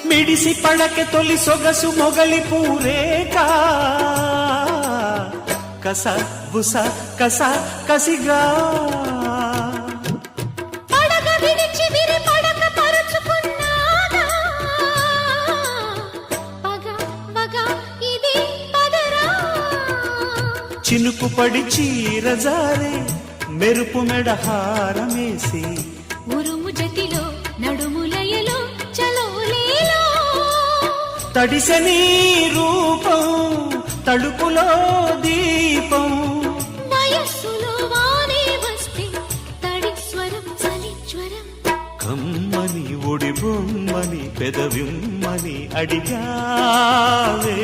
మిడిసి పడకె తొలి సొగసు మొగలి పూరేక కస బుస కస కసిగా పడగ విడిచి విరి పడక పరుచుకున్నాగా పగ వగ ఇది పదరా చినుకు పడి చీరజారే మెరుపు మెడ హారమేసి ఉరుము జతిలో నడుములయలో చలోలేలో తడిసె నీ రూపం తడుపులో దీపం వయస్సులో వానే వస్తే తడి స్వరం చలి జ్వరం కమ్మని ఒడి బొమ్మని పెదవిమ్మని అడిగావే